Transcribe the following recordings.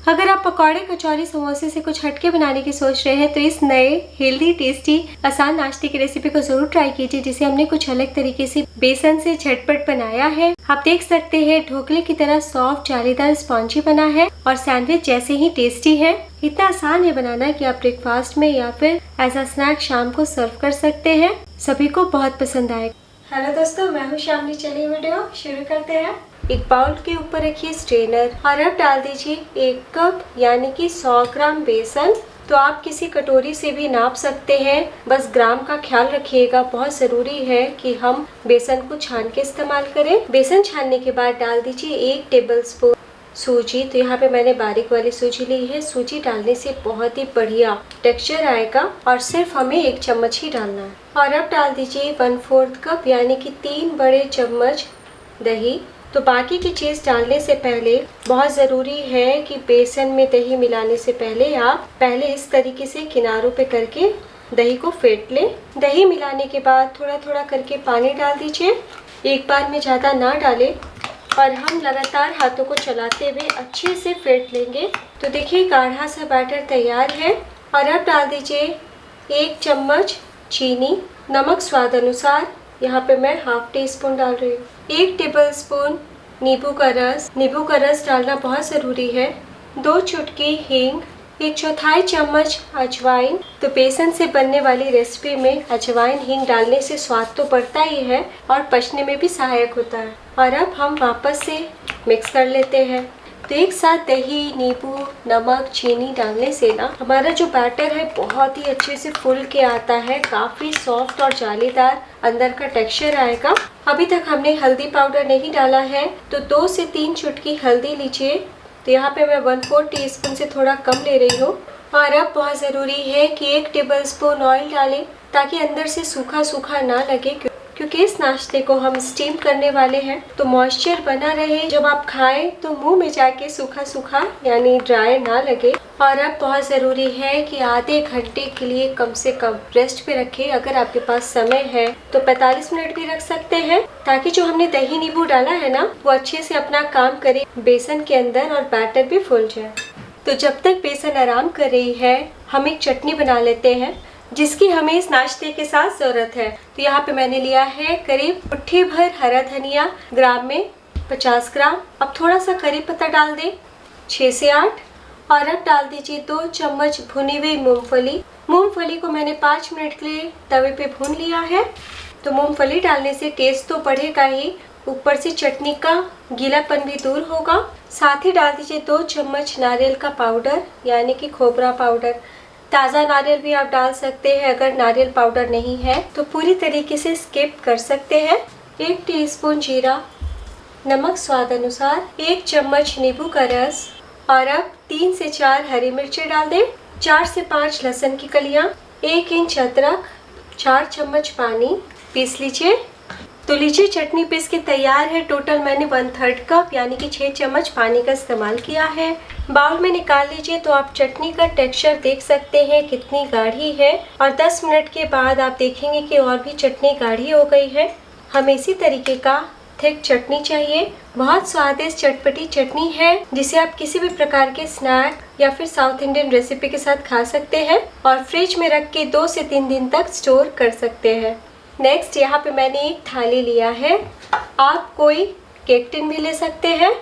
अगर आप पकौड़े, कचौरी, समोसे से कुछ हटके बनाने की सोच रहे हैं तो इस नए हेल्दी, टेस्टी, आसान नाश्ते की रेसिपी को जरूर ट्राई कीजिए, जिसे हमने कुछ अलग तरीके से बेसन से झटपट बनाया है। आप देख सकते हैं ढोकले की तरह सॉफ्ट, जालीदार, स्पॉन्जी बना है और सैंडविच जैसे ही टेस्टी है। इतना आसान है बनाना कि आप ब्रेकफास्ट में या फिर एज अ स्नैक शाम को सर्व कर सकते हैं। सभी को बहुत पसंद आएगा। हेलो दोस्तों, मैं हूँ शामली। चलिए वीडियो शुरू करते हैं। एक बाउल के ऊपर रखिए स्ट्रेनर और अब डाल दीजिए 1 कप यानी कि 100 ग्राम बेसन। तो आप किसी कटोरी से भी नाप सकते हैं, बस ग्राम का ख्याल रखिएगा। बहुत ज़रूरी है कि हम बेसन को छान के इस्तेमाल करें। बेसन छानने के बाद डाल दीजिए 1 टेबलस्पून सूजी। तो यहाँ पे मैंने बारीक वाली सूजी ली है। सूजी डालने से बहुत ही बढ़िया टेक्सचर आएगा और सिर्फ हमें 1 चम्मच ही डालना है। और अब डाल दीजिए 1/4 कप यानी कि 3 बड़े चम्मच दही। तो बाकी की चीज़ डालने से पहले बहुत ज़रूरी है कि बेसन में दही मिलाने से पहले आप पहले इस तरीके से किनारों पे करके दही को फेंट लें। दही मिलाने के बाद थोड़ा थोड़ा करके पानी डाल दीजिए, एक बार में ज़्यादा ना डालें और हम लगातार हाथों को चलाते हुए अच्छे से फेंट लेंगे। तो देखिए गाढ़ा सा बैटर तैयार है। और अब डाल दीजिए 1 चम्मच चीनी, नमक स्वाद अनुसार, यहाँ पे मैं ½ टीस्पून डाल रही हूँ। 1 टेबलस्पून नींबू का रस डालना बहुत ज़रूरी है। 2 चुटकी हींग, 1/4 चम्मच अजवाइन। तो बेसन से बनने वाली रेसिपी में अजवाइन, हींग डालने से स्वाद तो बढ़ता ही है और पचने में भी सहायक होता है। और अब हम वापस से मिक्स कर लेते हैं। तो एक साथ दही, नींबू, नमक, चीनी डालने से ना हमारा जो बैटर है बहुत ही अच्छे से फूल के आता है। काफ़ी सॉफ्ट और जालीदार अंदर का टेक्सचर आएगा। अभी तक हमने हल्दी पाउडर नहीं डाला है, तो 2 से 3 चुटकी हल्दी लीजिए। तो यहाँ पे मैं 1/4 टीस्पून से थोड़ा कम ले रही हूँ। और अब बहुत ज़रूरी है कि 1 टेबलस्पून ऑयल डालें ताकि अंदर से सूखा सूखा ना लगे, क्योंकि इस नाश्ते को हम स्टीम करने वाले हैं। तो मॉइस्चर बना रहे, जब आप खाएं तो मुंह में जाके सूखा सूखा यानी ड्राई ना लगे। और अब बहुत ज़रूरी है कि आधे घंटे के लिए कम से कम रेस्ट पे रखें। अगर आपके पास समय है तो 45 मिनट भी रख सकते हैं, ताकि जो हमने दही नींबू डाला है ना वो अच्छे से अपना काम करे बेसन के अंदर और बैटर भी फूल जाए। तो जब तक बेसन आराम कर रही है, हम एक चटनी बना लेते हैं जिसकी हमें इस नाश्ते के साथ ज़रूरत है। तो यहाँ पे मैंने लिया है करीब मुट्ठी भर हरा धनिया, ग्राम में 50 ग्राम। अब थोड़ा सा करी पत्ता डाल दें, 6 से 8। और अब डाल दीजिए 2 चम्मच भुनी हुई मूंगफली को मैंने 5 मिनट के लिए तवे पे भून लिया है। तो मूंगफली डालने से टेस्ट तो बढ़ेगा ही, ऊपर से चटनी का गीलापन भी दूर होगा। साथ ही डाल दीजिए 2 चम्मच नारियल का पाउडर यानी कि खोपरा पाउडर। ताज़ा नारियल भी आप डाल सकते हैं, अगर नारियल पाउडर नहीं है तो पूरी तरीके से स्किप कर सकते हैं। 1 टीस्पून जीरा, नमक स्वाद अनुसार, 1 चम्मच नींबू का रस। और अब 3 से 4 हरी मिर्ची डाल दें, 4 से 5 लहसुन की कलियां, 1 इंच अदरक, 4 चम्मच पानी। पीस लीजिए। तो लीजिए चटनी पीस के तैयार है। टोटल मैंने 1/3 कप यानी कि 6 चम्मच पानी का इस्तेमाल किया है। बाउल में निकाल लीजिए। तो आप चटनी का टेक्सचर देख सकते हैं कितनी गाढ़ी है, और 10 मिनट के बाद आप देखेंगे कि और भी चटनी गाढ़ी हो गई है। हमें इसी तरीके का थिक चटनी चाहिए। बहुत स्वादिष्ट चटपटी चटनी है, जिसे आप किसी भी प्रकार के स्नैक या फिर साउथ इंडियन रेसिपी के साथ खा सकते हैं और फ्रिज में रख के 2 से 3 दिन तक स्टोर कर सकते हैं। नेक्स्ट यहाँ पे मैंने एक थाली लिया है, आप कोई केक टिन भी ले सकते हैं।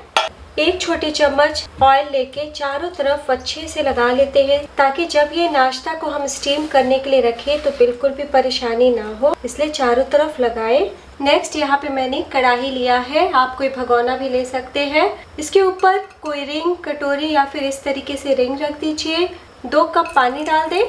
1 छोटी चम्मच ऑयल लेके चारों तरफ अच्छे से लगा लेते हैं, ताकि जब ये नाश्ता को हम स्टीम करने के लिए रखें तो बिल्कुल भी परेशानी ना हो, इसलिए चारों तरफ लगाएं। नेक्स्ट यहाँ पे मैंने कढ़ाई लिया है, आप कोई भगोना भी ले सकते हैं। इसके ऊपर कोई रिंग, कटोरी या फिर इस तरीके से रिंग रख दीजिए। 2 कप पानी डाल दें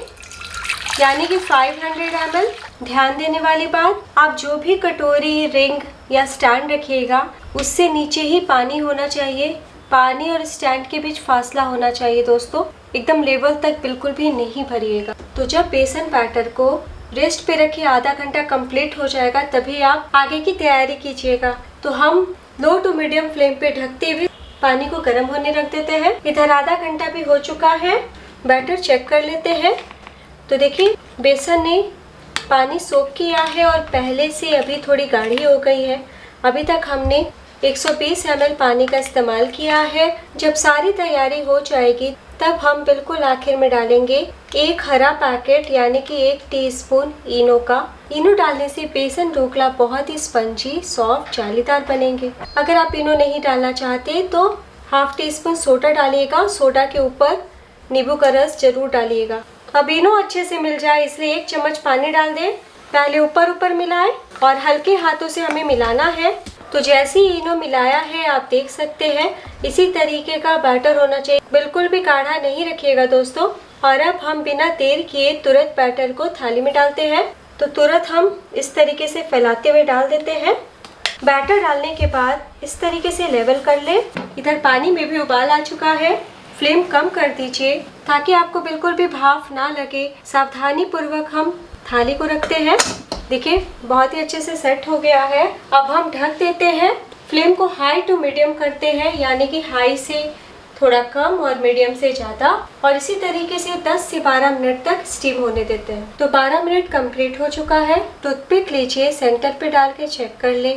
यानी कि 500 ml। ध्यान देने वाली बात, आप जो भी कटोरी, रिंग या स्टैंड रखिएगा उससे नीचे ही पानी होना चाहिए। पानी और स्टैंड के बीच फासला होना चाहिए दोस्तों, एकदम लेवल तक बिल्कुल भी नहीं भरिएगा। तो जब बेसन बैटर को रेस्ट पे रखिए, आधा घंटा कंप्लीट हो जाएगा, तभी आप आगे की तैयारी कीजिएगा। तो हम लो टू मीडियम फ्लेम पे ढकते हुए पानी को गर्म होने रख देते हैं। इधर आधा घंटा भी हो चुका है। बैटर चेक कर लेते हैं। तो देखिए बेसन ने पानी सोख किया है और पहले से अभी थोड़ी गाढ़ी हो गई है। अभी तक हमने 120 ml पानी का इस्तेमाल किया है। जब सारी तैयारी हो जाएगी तब हम बिल्कुल आखिर में डालेंगे एक हरा पैकेट यानी कि 1 टीस्पून इनो का। इनो डालने से बेसन ढोकला बहुत ही स्पंजी, सॉफ्ट, जालीदार बनेंगे। अगर आप इनो नहीं डालना चाहते तो हाफ टीस्पून सोडा डालिएगा। सोडा के ऊपर नींबू का रस जरूर डालिएगा। अब इनो अच्छे से मिल जाए इसलिए 1 चम्मच पानी डाल दें। पहले ऊपर मिलाएं और हल्के हाथों से हमें मिलाना है। तो जैसे ही इनो मिलाया है आप देख सकते हैं इसी तरीके का बैटर होना चाहिए, बिल्कुल भी गाढ़ा नहीं रखिएगा दोस्तों। और अब हम बिना देर किए तुरंत बैटर को थाली में डालते हैं। तो तुरंत हम इस तरीके से फैलाते हुए डाल देते हैं। बैटर डालने के बाद इस तरीके से लेवल कर लें। इधर पानी में भी उबाल आ चुका है। फ्लेम कम कर दीजिए ताकि आपको बिल्कुल भी भाप ना लगे। सावधानी पूर्वक हम थाली को रखते हैं। देखिए बहुत ही अच्छे से सेट हो गया है। अब हम ढक देते हैं। फ्लेम को हाई टू मीडियम करते हैं, यानी कि हाई से थोड़ा कम और मीडियम से ज़्यादा, और इसी तरीके से 10 से 12 मिनट तक स्टीम होने देते हैं। तो 12 मिनट कंप्लीट हो चुका है। टूथपिक लीजिए, सेंटर पे डाल के चेक कर ले।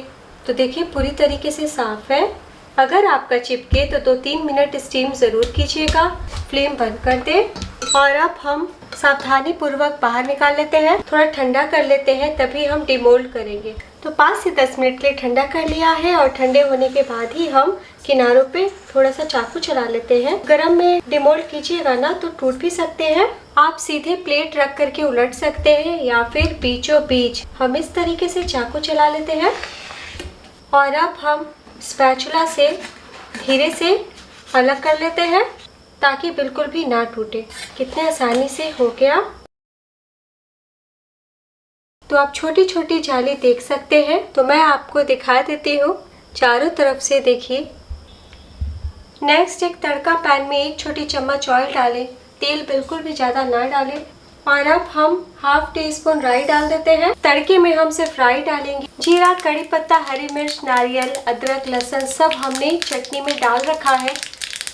तो देखिए पूरी तरीके से साफ है। अगर आपका चिपके तो 2-3 मिनट स्टीम ज़रूर कीजिएगा। फ्लेम बंद कर दें और अब हम सावधानी पूर्वक बाहर निकाल लेते हैं। थोड़ा ठंडा कर लेते हैं तभी हम डिमोल्ड करेंगे। तो 5 से 10 मिनट के लिए ठंडा कर लिया है और ठंडे होने के बाद ही हम किनारों पे थोड़ा सा चाकू चला लेते हैं। गरम में डिमोल्ड कीजिएगा ना तो टूट भी सकते हैं। आप सीधे प्लेट रख करके उलट सकते हैं या फिर बीचों बीच हम इस तरीके से चाकू चला लेते हैं। और अब हम स्पैचुला से धीरे से अलग कर लेते हैं ताकि बिल्कुल भी ना टूटे। कितने आसानी से हो गया। तो आप छोटी छोटी जाली देख सकते हैं। तो मैं आपको दिखा देती हूँ चारों तरफ से। देखिए नेक्स्ट एक तड़का पैन में 1 छोटी चम्मच ऑयल डालें। तेल बिल्कुल भी ज़्यादा ना डालें। और अब हम हाफ टीस्पून राई डाल देते हैं। तड़के में हम सिर्फ राई डालेंगे। जीरा, कड़ी पत्ता, हरी मिर्च, नारियल, अदरक, लहसुन सब हमने चटनी में डाल रखा है।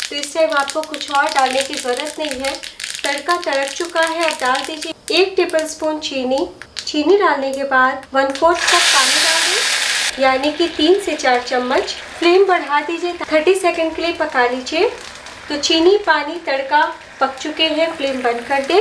तो इस टाइम आपको कुछ और डालने की ज़रूरत नहीं है। तड़का तड़क चुका है। अब डाल दीजिए 1 टेबलस्पून चीनी। चीनी डालने के बाद 1/4 कप पानी डाल दें, यानी कि 3 से 4 चम्मच। फ्लेम बढ़ा दीजिए, 30 सेकंड के लिए पका लीजिए। तो चीनी, पानी, तड़का पक चुके हैं। फ्लेम बंद कर दें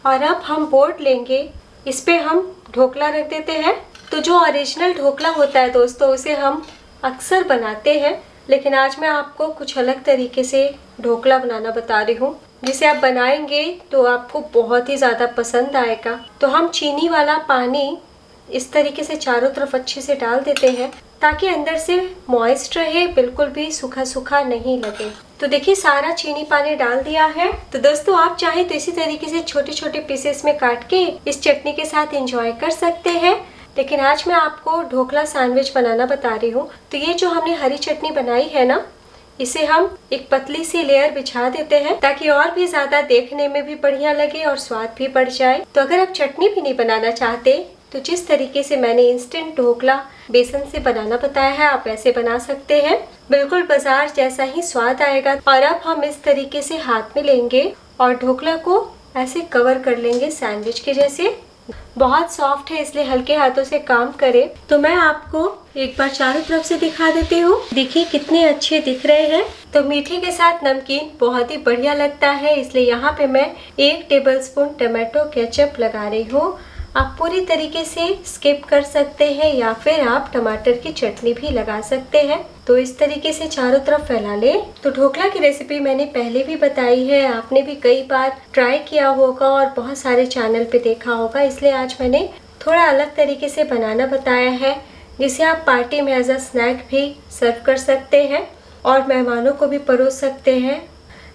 और अब हम बोर्ड लेंगे। इस पे हम ढोकला रख देते हैं। तो जो ओरिजिनल ढोकला होता है दोस्तों उसे हम अक्सर बनाते हैं, लेकिन आज मैं आपको कुछ अलग तरीके से ढोकला बनाना बता रही हूँ जिसे आप बनाएंगे तो आपको बहुत ही ज़्यादा पसंद आएगा। तो हम चीनी वाला पानी इस तरीके से चारों तरफ अच्छे से डाल देते हैं ताकि अंदर से मॉइस्ट रहे, बिल्कुल भी सूखा सूखा नहीं लगे। तो देखिए सारा चीनी पानी डाल दिया है। तो दोस्तों आप चाहे तो इसी तरीके से छोटे छोटे पीसेस में काट के इस चटनी के साथ एंजॉय कर सकते हैं, लेकिन आज मैं आपको ढोकला सैंडविच बनाना बता रही हूँ। तो ये जो हमने हरी चटनी बनाई है ना, इसे हम एक पतली सी लेयर बिछा देते हैं ताकि और भी ज्यादा देखने में भी बढ़िया लगे और स्वाद भी बढ़ जाए। तो अगर आप चटनी भी नहीं बनाना चाहते तो जिस तरीके से मैंने इंस्टेंट ढोकला बेसन से बनाना बताया है आप ऐसे बना सकते हैं। बिल्कुल बाजार जैसा ही स्वाद आएगा। और अब हम इस तरीके से हाथ में लेंगे और ढोकला को ऐसे कवर कर लेंगे सैंडविच के जैसे। बहुत सॉफ्ट है इसलिए हल्के हाथों से काम करें। तो मैं आपको एक बार चारों तरफ से दिखा देती हूँ। देखिए कितने अच्छे दिख रहे हैं। तो मीठे के साथ नमकीन बहुत ही बढ़िया लगता है, इसलिए यहाँ पे मैं 1 टेबलस्पून टमाटो केचप लगा रही हूँ। आप पूरी तरीके से स्किप कर सकते हैं या फिर आप टमाटर की चटनी भी लगा सकते हैं। तो इस तरीके से चारों तरफ फैला लें। तो ढोकला की रेसिपी मैंने पहले भी बताई है, आपने भी कई बार ट्राई किया होगा और बहुत सारे चैनल पे देखा होगा, इसलिए आज मैंने थोड़ा अलग तरीके से बनाना बताया है जिसे आप पार्टी में एज अ स्नैक भी सर्व कर सकते हैं और मेहमानों को भी परोस सकते हैं।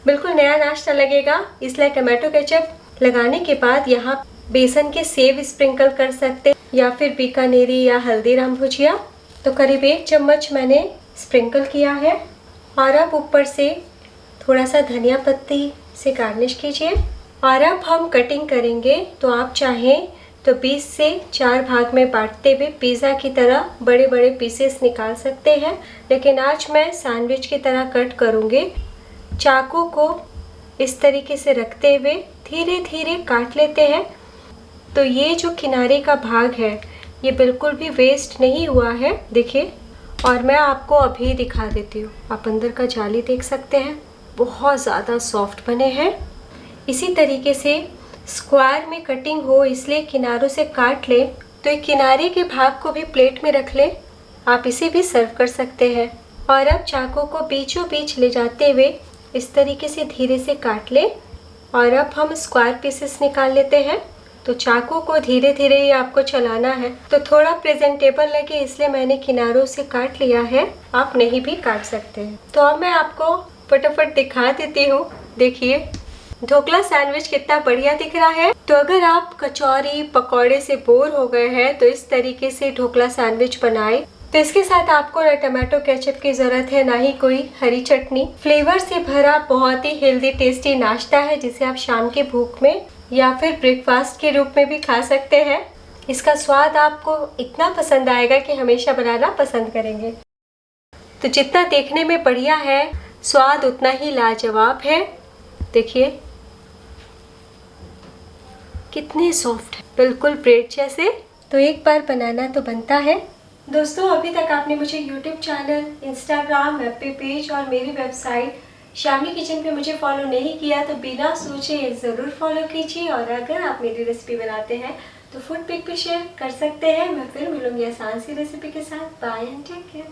बिल्कुल नया नाश्ता लगेगा। इसलिए टमाटो केचप लगाने के बाद यहाँ बेसन के सेव स्प्रिंकल कर सकते या फिर बीकानेरी या हल्दीराम भुजिया। तो करीब 1 चम्मच मैंने स्प्रिंकल किया है। और अब ऊपर से थोड़ा सा धनिया पत्ती से गार्निश कीजिए। और अब हम कटिंग करेंगे। तो आप चाहें तो 20 से 4 भाग में बांटते हुए पिज़्ज़ा की तरह बड़े बड़े पीसेस निकाल सकते हैं, लेकिन आज मैं सैंडविच की तरह कट करूँगी। चाकू को इस तरीके से रखते हुए धीरे धीरे काट लेते हैं। तो ये जो किनारे का भाग है ये बिल्कुल भी वेस्ट नहीं हुआ है, देखिए। और मैं आपको अभी दिखा देती हूँ। आप अंदर का जाली देख सकते हैं, बहुत ज़्यादा सॉफ्ट बने हैं। इसी तरीके से स्क्वायर में कटिंग हो इसलिए किनारों से काट लें, तो एक किनारे के भाग को भी प्लेट में रख लें। आप इसे भी सर्व कर सकते हैं। और अब चाकू को बीचों बीच ले जाते हुए इस तरीके से धीरे से काट लें। और अब हम स्क्वायर पीसेस निकाल लेते हैं। तो चाकू को धीरे धीरे ही आपको चलाना है, तो थोड़ा प्रेजेंटेबल लगे इसलिए मैंने किनारों से काट लिया है। आप नहीं भी काट सकते हैं। तो अब मैं आपको फटाफट दिखा देती हूँ। देखिए ढोकला सैंडविच कितना बढ़िया दिख रहा है। तो अगर आप कचौरी पकौड़े से बोर हो गए हैं तो इस तरीके से ढोकला सैंडविच बनाएं। तो इसके साथ आपको ना टमाटो केचप की ज़रूरत है, ना ही कोई हरी चटनी। फ्लेवर से भरा बहुत ही हेल्दी टेस्टी नाश्ता है जिसे आप शाम की भूख में या फिर ब्रेकफास्ट के रूप में भी खा सकते हैं। इसका स्वाद आपको इतना पसंद आएगा कि हमेशा बनाना पसंद करेंगे। तो जितना देखने में बढ़िया है, स्वाद उतना ही लाजवाब है। देखिए कितने सॉफ्ट है, बिल्कुल ब्रेड जैसे। तो एक बार बनाना तो बनता है। दोस्तों अभी तक आपने मुझे YouTube channel, Instagram, FB page और मेरी वेबसाइट शामली किचन पे मुझे फॉलो नहीं किया तो बिना सोचे ज़रूर फॉलो कीजिए। और अगर आप मेरी रेसिपी बनाते हैं तो फूड पिक भी शेयर कर सकते हैं। मैं फिर मिलूंगी आसान सी रेसिपी के साथ। Bye and take care.